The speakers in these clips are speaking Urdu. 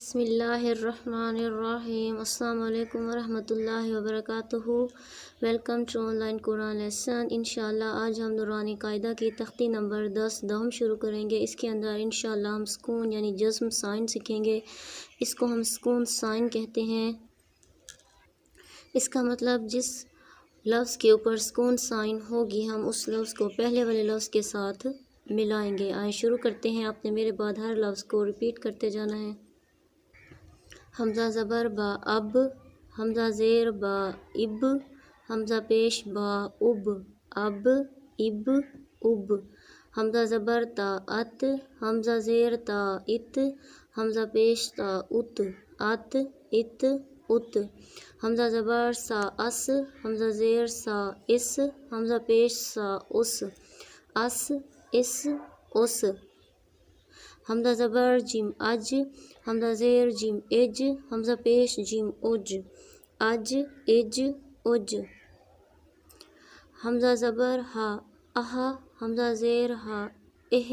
بسم اللہ الرحمن الرحیم۔ السلام علیکم ورحمۃ اللہ وبرکاتہ۔ Welcome to online Quran lesson. انشاءاللہ آج ہم نورانی قاعدہ کی تختی نمبر 10 دہم شروع کریں گے۔ اس کے اندر انشاءاللہ ہم سکون یعنی جزم سائن سیکھیں گے۔ اس کو ہم سکون سائن کہتے ہیں۔ اس کا مطلب جس لفظ کے اوپر سکون سائن ہوگی ہم اس لفظ کو پہلے والے لفظ کے ساتھ ملائیں گے۔ آئیں شروع کرتے ہیں۔ آپ نے میرے بعد ہر لفظ کو ریپیٹ کرتے جانا ہے۔ حمزہ زبر با اب، حمزہ زیر با اب، حمزہ پیش با اب، اب اب اب، حمزہ زبر تا ات، حمزہ زیر تا ات، حمزہ پیش تا ات، ات ات ات، حمزہ زبر سا اس، حمزہ زیر سا اس، حمزہ پیش سا اس، اس اس اس، حمزہ زبر جیم اج، حمزہ زیر جیم اج، حمزہ پیش جیم اج، اج اج اج، حمزہ زبر ہا اہ، حمزہ زیر ہا اہ،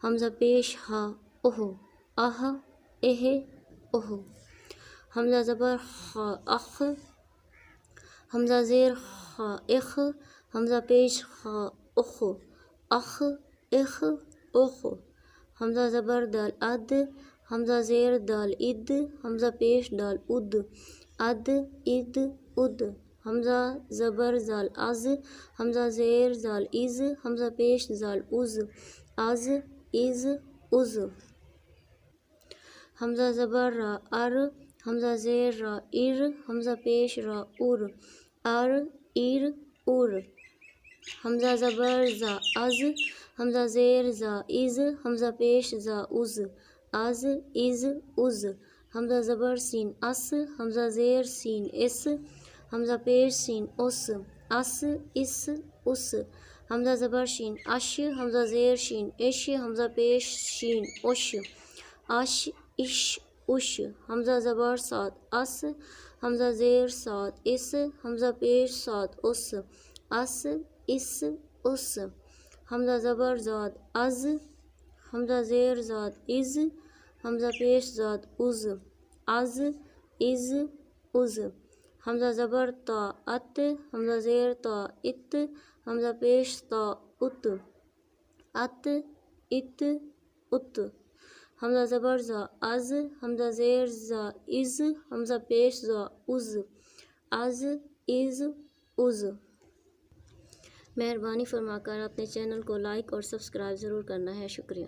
حمزہ پیش ہا اوہ، اہ اہ اوہ، حمزہ زبر خا اخ، حمزہ زیر خا اخ، حمزہ پیش خا اخ، اخ اخ اخ، حمزہ زبر دال اد، حمزہ زیر دال اد، حمزہ پیش دال اد، اد اد اد، حمزہ زبر زال از، حمزہ زیر زال از، حمزہ پیش زال از، از از از، حمزہ زبر را ار، حمزہ زیر را ار، حمزہ پیش را ار، ار ار ار، حمزہ زبر زا از، حمزہ زیر زا از، حمزہ پیش زا از، از از از، حمزہ زبر سین اس، حمزہ زیر سین اس، حمزہ پیش سین اس، اس اس اس، حمزہ زبر شین اش، حمزہ زیر شین اش، حمزہ پیش شین اش، اش اش اش، حمزہ زبر صاد اس، حمزہ زیر صاد اس، حمزہ پیش صاد اس، اس اس اس، حمزہ زبر زاد از، حمزہ زیر زاد از، حمزہ پیش زاد از، از از از، حمزہ زبر تا ات، حمزہ زیر تا ات، حمزہ پیش تا ات، ات ات ات، حمزہ زبر زا از، حمزہ زیر زا از، حمزہ پیش زا از، از از از۔ مہربانی فرما کر اپنے چینل کو لائک اور سبسکرائب ضرور کرنا ہے۔ شکریہ۔